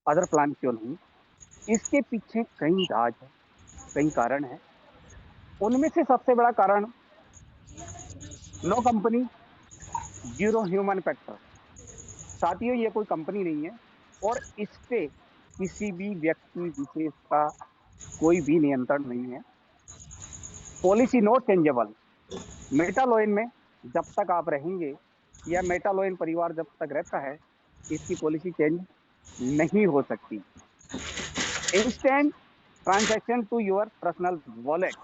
Other plan क्यों नहीं? इसके पीछे कई राज है, कई कारण है। उनमें से सबसे बड़ा कारण, no company, zero human factor. साथियों, ये कोई कंपनी नहीं है और इस पे किसी भी व्यक्ति विशेष का कोई भी नियंत्रण नहीं है। Policy not changeable. मेटालोइन में जब तक आप रहेंगे या मेटालोइन परिवार जब तक रहता है, इसकी पॉलिसी चेंज नहीं हो सकती। Instant transaction to your personal wallet.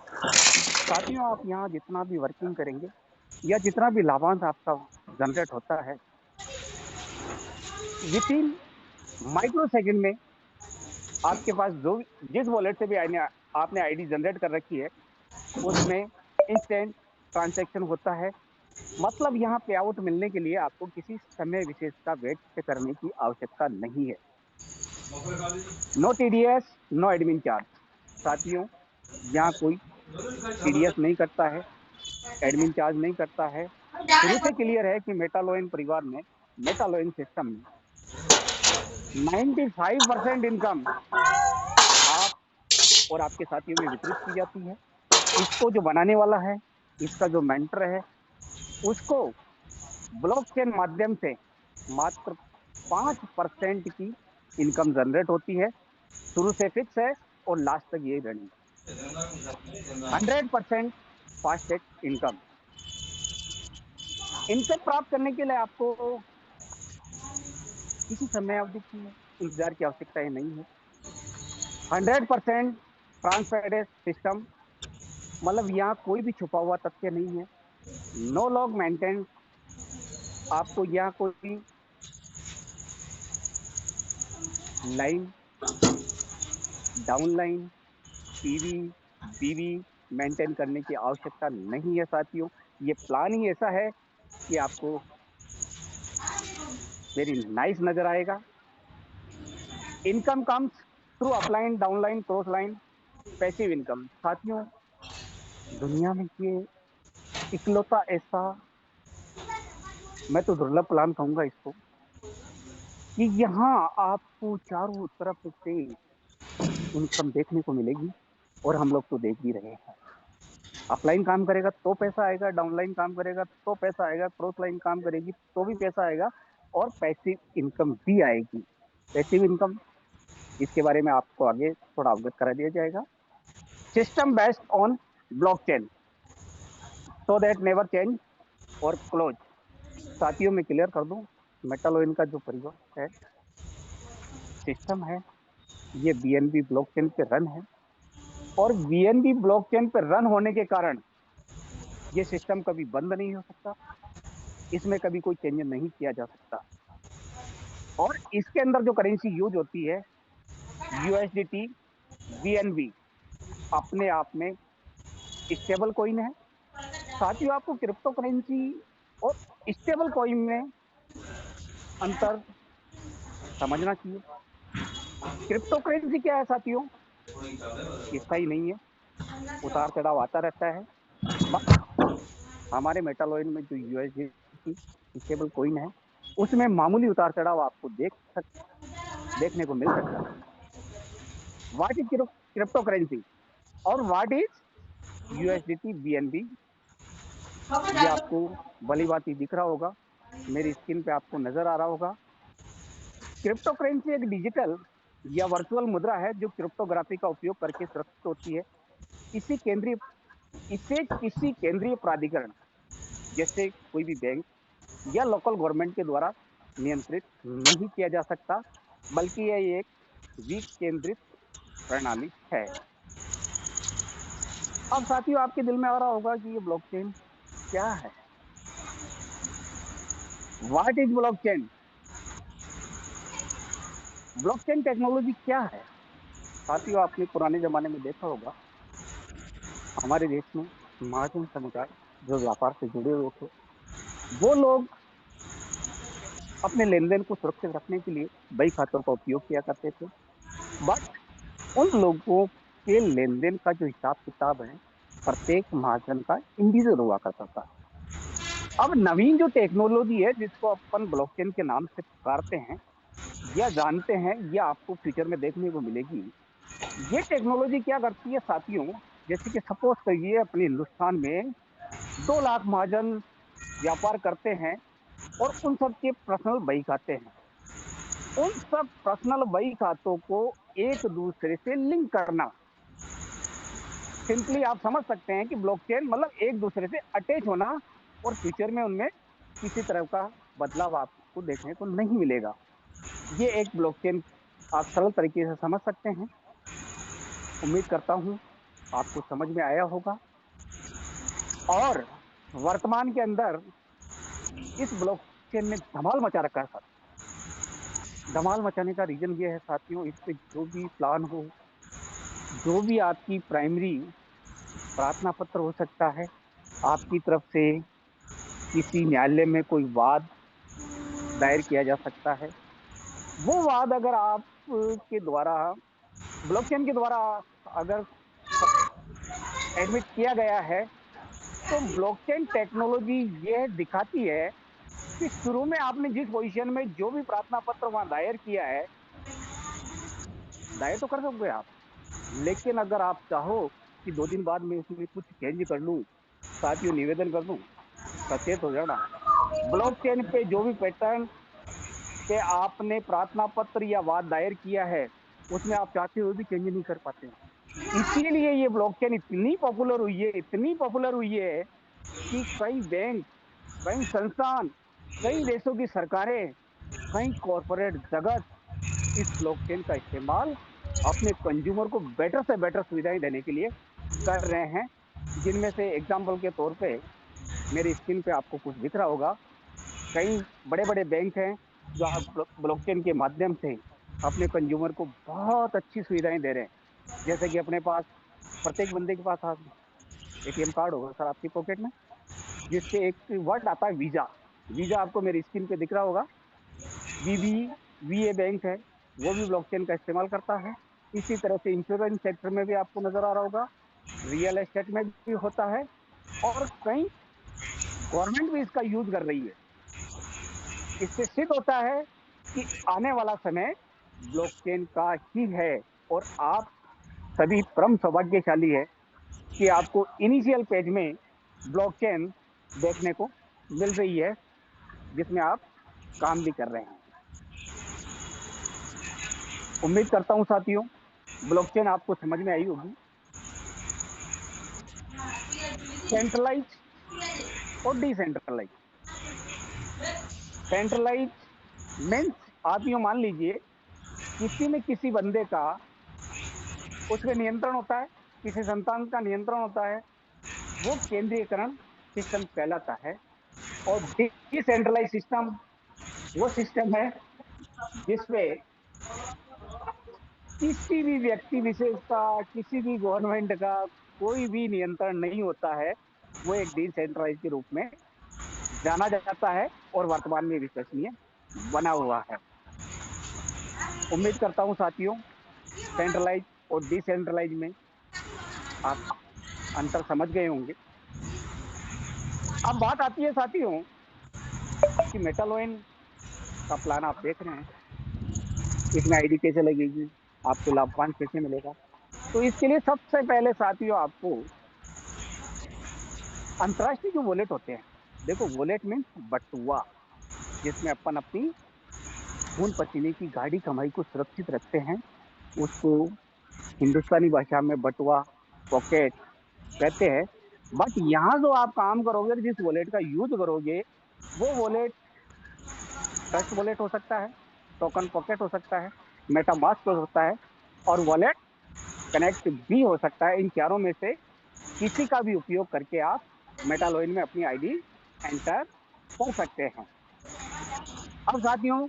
साथियों, आप यहाँ जितना भी वर्किंग करेंगे या जितना भी लाभांश आपका जनरेट होता है, विद इन माइक्रो सेकंड में आपके पास जो जिस वॉलेट से भी आपने आईडी जनरेट कर रखी है, उसमें इंस्टेंट ट्रांजैक्शन होता है। मतलब यहाँ पे आउट मिलने के लिए आपको किसी समय विशेष का वेट करने की आवश्यकता नहीं है। No TDS, no admin charge. साथियों, यहाँ कोई टीडीएस नहीं करता है, एडमिन चार्ज नहीं करता है। शुरू से क्लियर है कि मेटालोइन परिवार में, मेटालोइन सिस्टम में 95% इनकम आप और आपके साथियों में वितरित की जाती है। इसको जो बनाने वाला है, इसका जो मेंटर है, उसको ब्लॉकचेन माध्यम से मात्र 5% की इनकम जनरेट होती है। शुरू से फिक्स है और लास्ट तक यही रनिंग। 100% fastest income. इनकम प्राप्त करने के लिए आपको किसी समय अवधि की इंतजार की आवश्यकता नहीं है। 100% ट्रांसपेरेंट सिस्टम। मतलब यहाँ कोई भी छुपा हुआ तथ्य नहीं है। No log maintain. आपको यहाँ कोई line, down line, PV, BV maintain करने की आवश्यकता नहीं है। साथियों, ये प्लान ही ऐसा है कि आपको वेरी नाइस नजर आएगा। Income comes through upline, downline, cross line, passive income. साथियों, दुनिया में ये इकलौता ऐसा, मैं तो दुर्लभ प्लान कहूंगा इसको, कि यहाँ आपको चारों तरफ से इनकम देखने को मिलेगी और हम लोग तो देख भी रहे हैं। अपलाइन काम करेगा तो पैसा आएगा, डाउनलाइन काम करेगा तो पैसा आएगा, क्रॉस लाइन काम करेगी तो भी पैसा आएगा और पैसिव इनकम भी आएगी। पैसिव इनकम, इसके बारे में आपको आगे थोड़ा अवगत करा दिया जाएगा। System based on blockchain, so that never change और क्लोज। साथियों, मैं क्लियर कर दूं, मेटालोइन का जो परिवार है, सिस्टम है, ये बीएनबी ब्लॉकचेन पे रन है और बीएनबी ब्लॉकचेन पे रन होने के कारण ये सिस्टम कभी बंद नहीं हो सकता, इसमें कभी कोई चेंज नहीं किया जा सकता। और इसके अंदर जो करेंसी यूज होती है, यूएसडीटी, बीएनबी, अपने आप में स्टेबल कॉइन है। साथियों, आपको क्रिप्टो करेंसी और स्टेबल कॉइन में अंतर समझना चाहिए। क्रिप्टो करेंसी क्या है साथियों? स्थायी नहीं है, उतार चढ़ाव आता रहता है। बट हमारे मेटालॉइन में जो यूएसडी स्टेबल कॉइन है, उसमें मामूली उतार चढ़ाव आपको देखने को मिल सकता है। व्हाट इज क्रिप्टो करेंसी और व्हाट इज यूएसडीटी बीएनबी? ये आपको भली बात ही दिख रहा होगा, मेरी स्क्रीन पे आपको नजर आ रहा होगा। क्रिप्टो करेंसी एक डिजिटल या वर्चुअल मुद्रा है जो क्रिप्टोग्राफी का उपयोग करके सुरक्षित होती है। इसी केंद्रीय इसे किसी केंद्रीय प्राधिकरण, जैसे कोई भी बैंक या लोकल गवर्नमेंट के द्वारा नियंत्रित नहीं किया जा सकता, बल्कि यह एक विकेंद्रित प्रणाली है। अब साथियों, आपके दिल में आ रहा होगा कि ये ब्लॉकचेन क्या है? What is blockchain? Blockchain technology क्या है? साथियों, आपने पुराने जमाने में देखा होगा, हमारे देश में महाजन समुदाय जो व्यापार से जुड़े हुए थे, वो लोग अपने लेन देन को सुरक्षित रखने के लिए बही खातों का उपयोग किया करते थे। बट उन लोगों के लेन देन का जो हिसाब किताब है, प्रत्येक महाजन का इंडिविजुअल हुआ करता था। अब नवीन जो टेक्नोलॉजी है, जिसको अपन ब्लॉकचेन के नाम से पुकारते हैं, या जानते हैं या आपको फ्यूचर में देखने को मिलेगी। ये टेक्नोलॉजी क्या करती है साथियों, जैसे कि सपोज करिए अपने हिंदुस्तान में 2 लाख महाजन व्यापार करते हैं और उन सब के पर्सनल बही खाते हैं। उन सब पर्सनल बही खातों को एक दूसरे से लिंक करना, सिंपली आप समझ सकते हैं कि ब्लॉकचेन मतलब एक दूसरे से अटैच होना, और फ्यूचर में उनमें किसी तरह का बदलाव आपको देखने को नहीं मिलेगा। ये एक ब्लॉकचेन आप सरल तरीके से समझ सकते हैं। उम्मीद करता हूँ आपको समझ में आया होगा। और वर्तमान के अंदर इस ब्लॉकचेन ने धमाल मचा रखा है साथियों। धमाल मचाने का रीजन ये है साथियों, इस पे जो भी प्लान हो, जो भी आपकी प्राइमरी प्रार्थना पत्र हो सकता है, आपकी तरफ से किसी न्यायालय में कोई वाद दायर किया जा सकता है। वो वाद अगर आप के द्वारा ब्लॉकचेन के द्वारा अगर एडमिट किया गया है, तो ब्लॉकचेन टेक्नोलॉजी ये दिखाती है कि शुरू में आपने जिस पोजीशन में जो भी प्रार्थना पत्र वहां दायर किया है, दायर तो कर सकते आप, लेकिन अगर आप चाहो कि 2 दिन बाद में उसमें कुछ चेंज कर लूं, साथियों निवेदन कर दूं, सचेत हो जाना। ब्लॉकचेन पे जो भी पैटर्न पे आपने प्रार्थना पत्र या वाद दायर किया है, उसमें आप चाहते हुए भी चेंज नहीं कर पाते हैं। इसीलिए ये ब्लॉकचेन इतनी पॉपुलर हुई है, इतनी पॉपुलर हुई है कि कई बैंक, कई संस्थान, कई देशों की सरकारें, कई कॉरपोरेट जगत इस ब्लॉकचेन का इस्तेमाल अपने कंज्यूमर को बेटर से बेटर सुविधाएं देने के लिए कर रहे हैं। जिनमें से एग्जाम्पल के तौर पे मेरी स्क्रीन पे आपको कुछ दिख रहा होगा। कई बड़े बड़े बैंक हैं जो आप ब्लॉकचेन के माध्यम से अपने कंज्यूमर को बहुत अच्छी सुविधाएं दे रहे हैं। जैसे कि अपने पास प्रत्येक बंदे के पास एटीएम कार्ड होगा सर आपकी पॉकेट में, जिससे एक वर्ड आता है वीजा। वीजा आपको मेरी स्क्रीन पे दिख रहा होगा। वीबीवीए बैंक है, वो भी ब्लॉकचेन का इस्तेमाल करता है। इसी तरह से इंश्योरेंस सेक्टर में भी आपको नजर आ रहा होगा, रियल एस्टेट में भी होता है, और कई गवर्नमेंट भी इसका यूज कर रही है। इससे सिद्ध होता है कि आने वाला समय ब्लॉकचेन का ही है। और आप सभी परम सौभाग्यशाली है कि आपको इनिशियल पेज में ब्लॉकचेन देखने को मिल रही है, जिसमें आप काम भी कर रहे हैं। उम्मीद करता हूं साथियों ब्लॉकचेन आपको समझ में आई होगी। सेंट्रलाइज और डिसेंट्रलाइज। सेंट्रलाइज मीन्स आप यूं मान लीजिए किसी में किसी बंदे का उस पर नियंत्रण होता है, किसी संतान का नियंत्रण होता है, वो केंद्रीयकरण सिस्टम कहलाता है। और डिसेंट्रलाइज सिस्टम वो सिस्टम है जिसमें किसी भी व्यक्ति विशेष का, किसी भी गवर्नमेंट का कोई भी नियंत्रण नहीं होता है। वो एक डिसेंट्रलाइज के रूप में जाना जाता है और वर्तमान में विश्वसनीय बना हुआ है। उम्मीद करता हूं साथियों सेंट्रलाइज और डिसेंट्रलाइज में आप अंतर समझ गए होंगे। अब बात आती है साथियों कि मेटालोइन का प्लान आप देख रहे हैं, इसमें आईडी कैसे लगेगी, आपको लाभांश कैसे मिलेगा। तो इसके लिए सबसे पहले साथियों आपको अंतर्राष्ट्रीय जो वॉलेट होते हैं, देखो वॉलेट मीन्स बटुआ, जिसमें अपन अपनी खून पसीने की गाढ़ी कमाई को सुरक्षित रखते हैं। उसको हिंदुस्तानी भाषा में बटुआ, पॉकेट कहते हैं। बट यहाँ जो आप काम करोगे, जिस वॉलेट का यूज करोगे, वो वॉलेट ट्रस्ट वॉलेट हो सकता है, टोकन पॉकेट हो सकता है, मेटामास्क हो सकता है, और वॉलेट कनेक्ट भी हो सकता है। इन चारों में से किसी का भी उपयोग करके आप मेटालोइन में अपनी आईडी एंटर कर सकते हैं। अब साथियों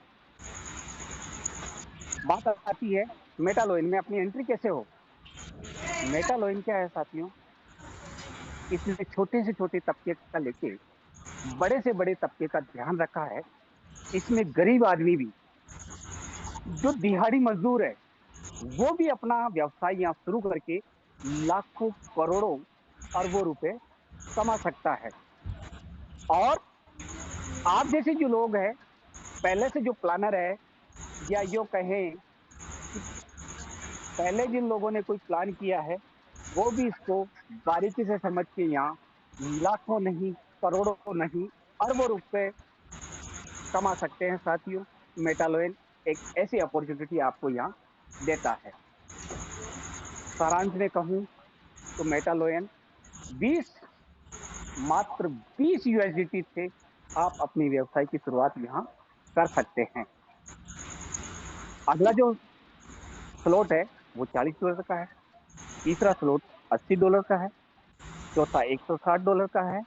बात आती है मेटालोइन में अपनी एंट्री कैसे हो। मेटालोइन क्या है साथियों, इसने छोटे से छोटे तबके का लेके बड़े से बड़े तबके का ध्यान रखा है। इसमें गरीब आदमी भी, जो दिहाड़ी मजदूर है, वो भी अपना व्यवसाय यहाँ शुरू करके लाखों करोड़ों अरबों रुपए कमा सकता है। और आप जैसे जो लोग हैं, पहले से जो प्लानर है, या यूँ कहें कि पहले जिन लोगों ने कोई प्लान किया है, वो भी इसको बारीकी से समझ के यहाँ लाखों नहीं, करोड़ों नहीं, अरबों रुपए कमा सकते हैं साथियों। मेटालोइन एक ऐसी अपॉर्चुनिटी आपको यहाँ देता है। सारांश में कहूँ तो मेटालोइन 20 मात्र 20 यूएसडीटी से आप अपनी व्यवसाय की शुरुआत यहाँ कर सकते हैं। अगला जो स्लॉट है वो $40 का है, तीसरा स्लॉट $80 का है, चौथा $160 का है।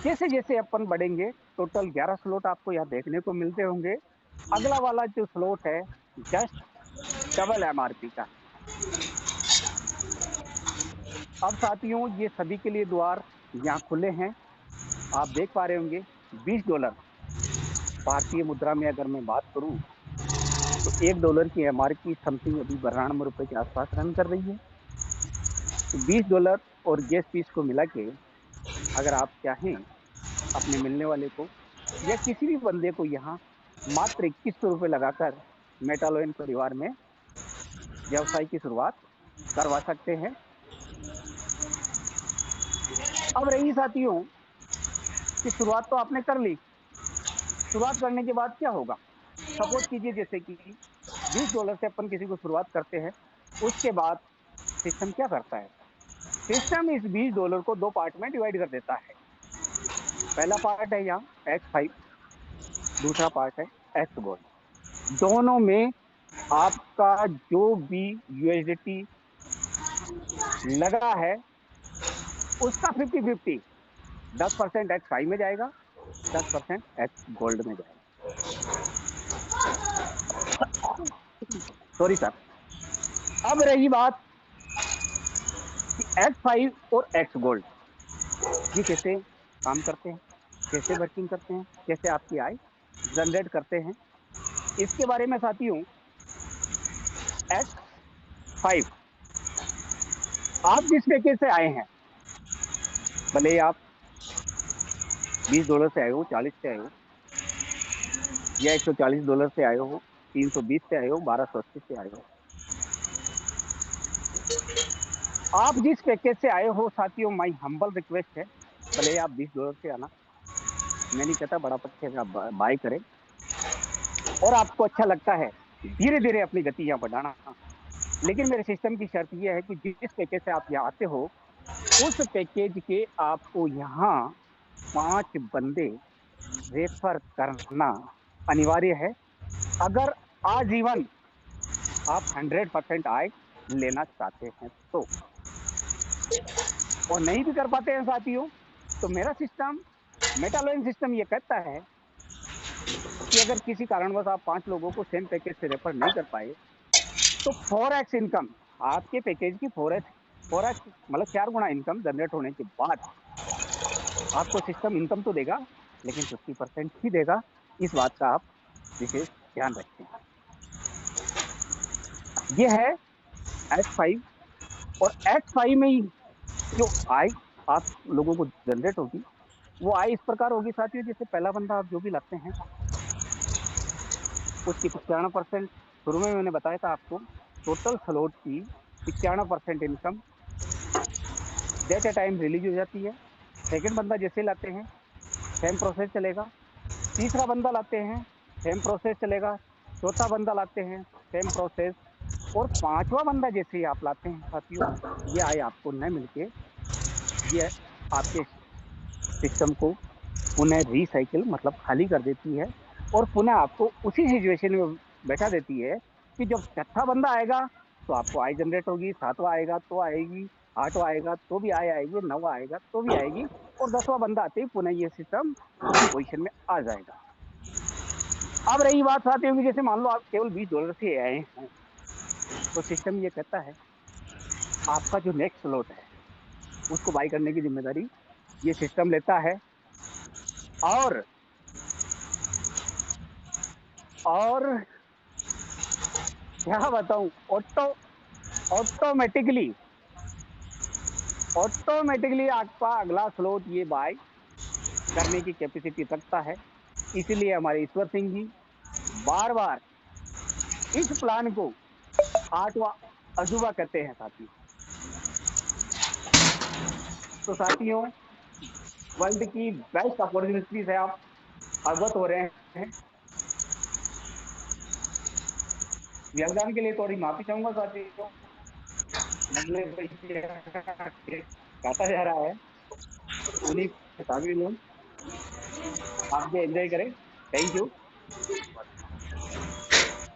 जैसे जैसे अपन बढ़ेंगे टोटल 11 स्लॉट आपको यहाँ देखने को मिलते होंगे। अगला वाला जो स्लॉट है जस्ट डबल एमआरपी का। अब साथियों ये सभी के लिए द्वार यहाँ खुले हैं। आप देख पा रहे होंगे $20 भारतीय मुद्रा में अगर मैं बात करूं तो $1 की एमआरपी समथिंग अभी 92 रुपए के आसपास रन कर रही है। तो $20 और गैस फीस को मिला के अगर आप चाहें अपने मिलने वाले को या किसी भी बंदे को यहाँ मात्र ₹2100 लगाकर मेटालोइन परिवार में व्यवसाय की शुरुआत करवा सकते हैं। अब रही साथियों कि शुरुआत तो आपने कर ली। शुरुआत करने के बाद क्या होगा? सपोज कीजिए जैसे कि $20 से अपन किसी को शुरुआत करते हैं, उसके बाद सिस्टम क्या करता है? सिस्टम इस $20 को 2 पार्ट में डिवाइड कर देता है। पहला पार्ट है यहाँ X5, दूसरा पार्ट है X गोल्ड। दोनों में आपका जो भी यूएसडीटी लगा है उसका 50-50, 10% X5 में जाएगा, 10% X गोल्ड में जाएगा। Sorry sir. अब रही बात कि X5 और X गोल्ड ये कैसे काम करते हैं, कैसे वर्किंग करते हैं, कैसे आपकी आय जनरेट करते हैं, इसके बारे में साथियों X5 आप जिस पैकेज से आए हैं, भले ही आप $20 से आए हो, 40 से आए हो या $140 से आए हो, 320 से आए हो, 1280 से आए हो, आप जिस पैकेज से आए हो साथियों, माई हम्बल रिक्वेस्ट है भले ही आप $20 से आना, मैं नहीं कहता बड़ा पक्ष है आप बाय करें और आपको अच्छा लगता है धीरे धीरे अपनी गति यहाँ बढ़ाना। लेकिन मेरे सिस्टम की शर्त यह है कि जिस पैकेज से आप यहाँ आते हो उस पैकेज के आपको यहाँ 5 बंदे रेफर करना अनिवार्य है अगर आजीवन आप 100% आय लेना चाहते हैं तो। और नहीं भी कर पाते हैं साथियों तो मेरा सिस्टम मेटालोइन सिस्टम ये कहता है कि अगर किसी कारणवश आप 5 लोगों को सेम पैकेज से रेफर नहीं कर पाए तो 4x इनकम आपके पैकेज की 4x मतलब 4 गुना इनकम जनरेट होने के बाद आपको सिस्टम इनकम तो देगा लेकिन 50% ही देगा। इस बात का आप विशेष ध्यान रखें। यह है X5 और X5 में ही जो आय आप लोगों को जनरेट होगी वो आय इस प्रकार होगी साथियों, जैसे पहला बंदा आप जो भी लाते हैं उसकी 95% शुरू में मैंने बताया था आपको टोटल स्लॉट की 95% income at a time release हो जाती है। सेकंड बंदा जैसे लाते हैं सेम प्रोसेस चलेगा, तीसरा बंदा लाते हैं सेम प्रोसेस चलेगा, चौथा बंदा लाते हैं सेम प्रोसेस और पांचवा बंदा जैसे ही आप लाते हैं साथियों ये आय आपको न मिलके ये आपके सिस्टम को पुनः रिसाइकिल मतलब खाली कर देती है और पुनः आपको उसी सिचुएशन में बैठा देती है कि जब छठा बंदा आएगा तो आपको आय जनरेट होगी, सातवां आएगा तो आएगी, आठवां आएगा तो भी आय आएगी, नौवां आएगा तो भी आएगी और 10वां बंदा आते ही पुनः ये सिस्टम उसी पोजीशन में आ जाएगा। अब रही बात साथियों की जैसे मान लो आप केवल $20 से आए हैं तो सिस्टम ये कहता है आपका जो नेक्स्ट स्लॉट है उसको बाई करने की जिम्मेदारी ये सिस्टम लेता है और क्या बताऊं ऑटोमेटिकली आपका अगला स्लॉट ये बाय करने की कैपेसिटी रखता है। इसीलिए हमारे ईश्वर सिंह जी बार बार इस प्लान को आठवां अजूबा कहते हैं साथियों। तो साथियों, वर्ल्ड की बेस्ट अपॉर्चुनिटी से आप अवगत हो रहे हैं। व्यवधान के लिए थोड़ी माफी चाहूंगा साथियों, मतलब काटा जा रहा है, उन्हीं शामिल हूँ। आप भी एंजॉय करें। थैंक यू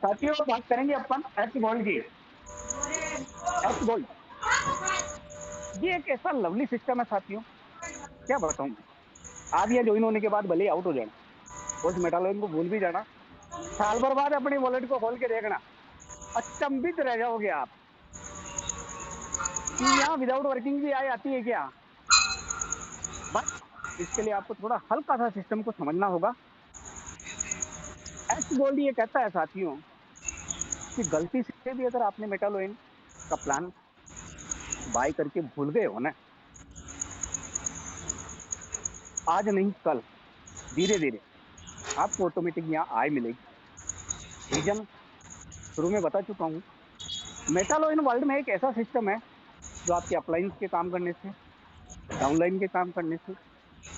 साथियों। बात करेंगे अपन एक्स गोल्ड की। एक्स गोल्ड ये एक ऐसा लवली सिस्टम है साथियों, क्या बताऊं। आप ये ज्वाइन होने के बाद भले आउट हो जाना, उस मेटालोइन को भूल भी जाना, साल भर बाद अपनी वॉलेट को खोल के देखना, अचंभित रह जाओगे आप कि यहाँ विदाउट वर्किंग भी आती है क्या। बस इसके लिए आपको थोड़ा हल्का सा सिस्टम को समझना होगा। एक्स गोल्ड ये कहता है साथियों कि गलती से भी अगर आपने मेटालोइन का प्लान बाय करके भूल गए हो ना, आज नहीं कल धीरे धीरे आपको ऑटोमेटिक यहाँ आय मिलेगी। रीजन शुरू में बता चुका हूँ। मेटालोइन वर्ल्ड में एक ऐसा सिस्टम है जो आपके अपलाइन के काम करने से, डाउनलाइन के काम करने से,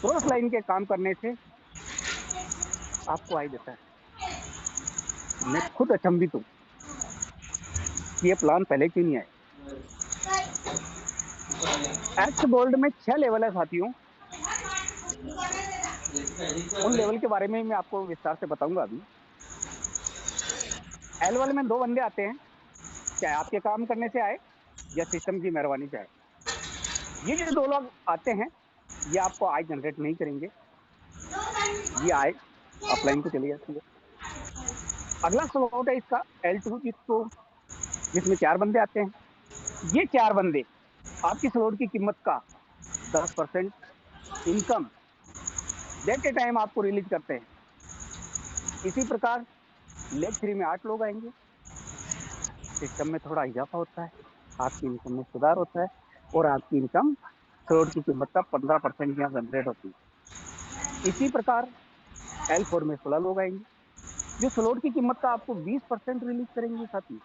क्रॉस लाइन के काम करने से आपको आय देता है। मैं खुद अचंभित हूँ कि ये प्लान पहले क्यों नहीं आया। एक्स गोल्ड में 6 लेवल है साथियों। उन लेवल के बारे में मैं आपको विस्तार से बताऊंगा अभी। एल लेवल में 2 बंदे आते हैं, चाहे आपके काम करने से आए या सिस्टम की मेहरबानी से आए। ये जो 2 लोग आते हैं, ये आपको आय जनरेट नहीं करेंगे, ये आय अपलाइन को चली जाती है। अगला स्लॉट है इसका L2, जिसमें 4 बंदे आते हैं। ये 4 बंदे आपकी स्लॉट की कीमत का 10% इनकम देते टाइम आपको रिलीज करते हैं। इसी प्रकार लेग 3 में 8 लोग आएंगे, सिस्टम में थोड़ा इजाफा होता है, आपकी इनकम में सुधार होता है और आपकी इनकम स्लॉट की कीमत का 15% यहाँ जनरेट होती है। इसी प्रकार L4 में 16 लोग आएंगे, जो स्लॉट की कीमत का आपको 20% रिलीज करेंगे साथी।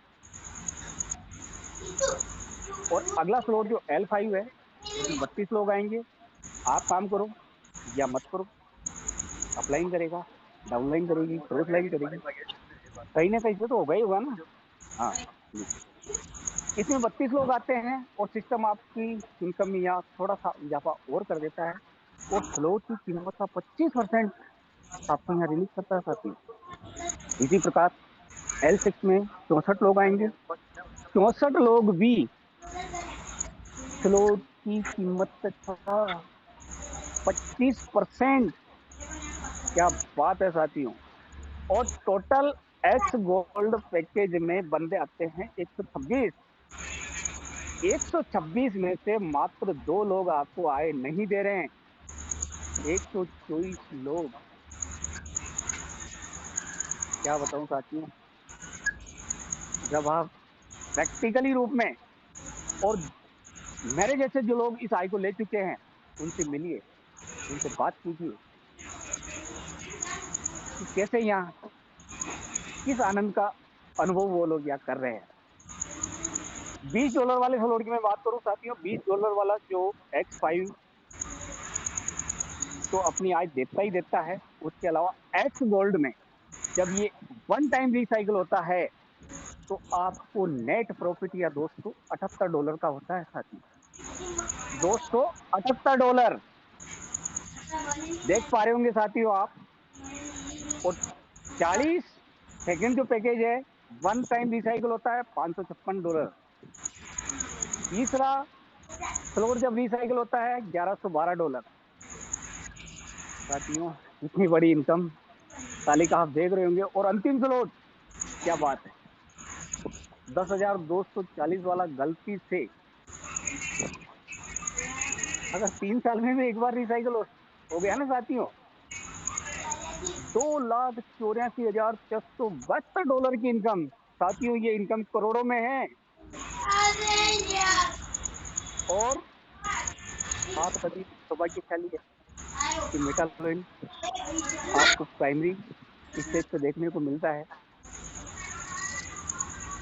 और अगला स्लॉट जो L5 है, उसमें 32 लोग आएंगे। आप काम करो या मत करो, अपलाइन करेगा, डाउनलाइन करेगी, क्रॉस लाइन करेगी, कहीं ना कहीं से तो होगा ही होगा ना। हाँ, इसमें 32 लोग आते हैं और सिस्टम आपकी इनकम में यहाँ थोड़ा सा इजाफा और कर देता है और स्लॉट की कीमत का 25% आपको यहाँ रिलीज करता है साथी। इसी प्रकार L6 में 64 लोग आएंगे, 64 लोग भी स्लॉट की कीमत का 25%। क्या बात है साथियों। और टोटल एक्स गोल्ड पैकेज में बंदे आते हैं 126। 126 में से मात्र 2 लोग आपको आय नहीं दे रहे हैं, 124 लोग। क्या बताऊं साथियों, जब आप प्रैक्टिकली रूप में और मेरे जैसे जो लोग इस आय को ले चुके हैं उनसे मिलिए, उनसे बात कीजिए कि कैसे यहाँ किस आनंद का अनुभव वो लोग यहाँ कर रहे हैं। $20 वाले स्लॉट की मैं बात करूं साथियों, $20 वाला जो X5 तो अपनी आय देता ही देता है। उसके अलावा एक्स गोल्ड में जब ये 1 टाइम रिसाइकिल होता है तो आपको नेट प्रॉफिट या $278 का होता है साथी। $278 देख पा रहे होंगे साथियों आप। और 40 सेकेंड जो पैकेज है, 1 टाइम रिसाइकिल होता है $556। तीसरा फ्लोर जब रिसाइकिल होता है $1112। साथियों इतनी बड़ी इनकम तालिका आप देख रहे होंगे। और अंतिम स्लॉट, क्या बात है, 10,240 वाला गलती से अगर 3 साल में भी एक बार रिसाइकिल हो गया ना साथियों, $2,84,672 की इनकम। साथियों ये इनकम करोड़ों में है। और बात कभी सौभाग्यशाली है कि मेटालोइन आपको प्राइमरी स्टेज पे देखने को मिलता है।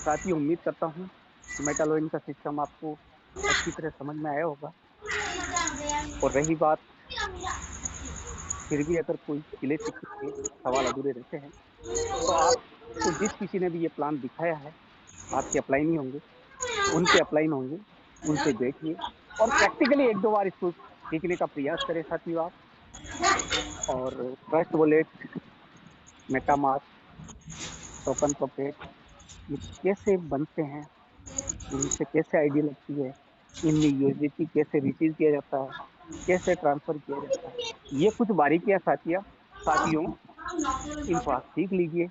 साथियों, उम्मीद करता हूँ कि मेटालोइन का सिस्टम आपको अच्छी तरह समझ में आया होगा। और रही बात, फिर भी अगर कोई गिले शिकवे के सवाल अधूरे रहते हैं, तो आपको जिस किसी ने भी ये प्लान दिखाया है, आपके अप्लाई नहीं होंगे, उनके अप्लाई नहीं होंगे, उनसे बैठिए और प्रैक्टिकली 1-2 बार इसको सीखने का प्रयास करें साथियों आप। और trust wallet, MetaMask, token pocket, ये कैसे बनते हैं, इनसे कैसे आईडी लगती है, इनमें यूएसडीटी कैसे रिसीव किया जाता है, कैसे ट्रांसफर किया जाता है, ये कुछ बारीकियां साथियों इनको आप सीख लीजिए।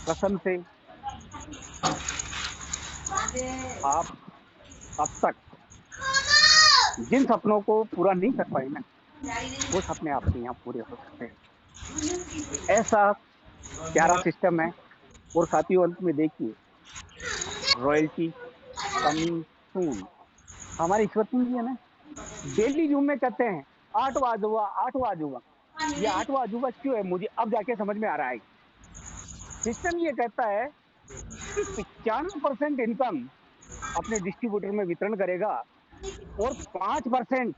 कसम से आप अब तक जिन सपनों को पूरा नहीं कर पाए ना, वो सपने आपके यहाँ पूरे हो सकते हैं। ऐसा प्यारा सिस्टम है। और साथियों, अंत में देखिए, रॉयल्टी कमिंग सून। हमारे ईश्वर सिंह जी है ना, डेली जूम में कहते हैं 8वां अजूबा, 8वां अजूबा। ये 8वां अजूबा क्यों है, मुझे अब जाके समझ में आ रहा है। सिस्टम ये कहता है कि 95% इनकम अपने डिस्ट्रीब्यूटर में वितरण करेगा और 5%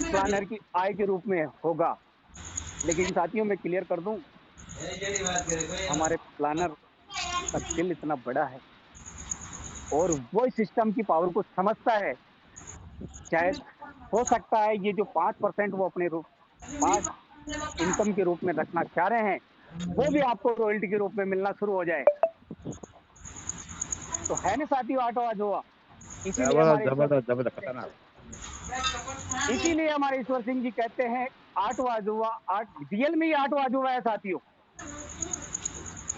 प्लानर की आय के रूप में होगा। लेकिन साथियों, मैं क्लियर कर दूं, हमारे प्लानर का दिल इतना बड़ा है और वो इस सिस्टम की पावर को समझता है। शायद हो सकता है ये जो 5% वो अपने रूप 5 इनकम के रूप में रखना चाह रहे हैं, वो भी आपको रॉयल्टी के रूप में मिलना शुरू हो जाए। तो है ना साथियों, आठों आज हुआ। इसीलिए जबरदस्त हमारे ईश्वर जबरदस्त जबरदस्त खतरनाक। इसीलिए हमारे ईश्वर सिंह जी कहते हैं 8वां अजूबा। 8 रियल में ही 8वां अजूबा है साथियों।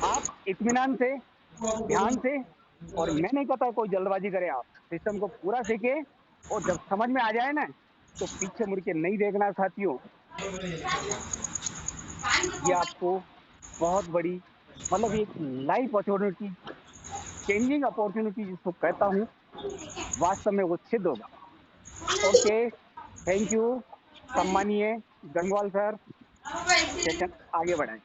आप इत्मीनान से, ध्यान से, और मैं नहीं कहता कोई जल्दबाजी करे, आप सिस्टम को पूरा सीखे और जब समझ में आ जाए ना, तो पीछे मुड़ के नहीं देखना साथियों। ये आपको बहुत बड़ी, मतलब एक लाइफ अपॉर्चुनिटी, चेंजिंग अपॉर्चुनिटी जिसको कहता हूँ, वास्तव में वो सिद्ध होगा। ओके, थैंक यू सम्मानीय गंगवाल सर। सेशन आगे बढ़ाएं।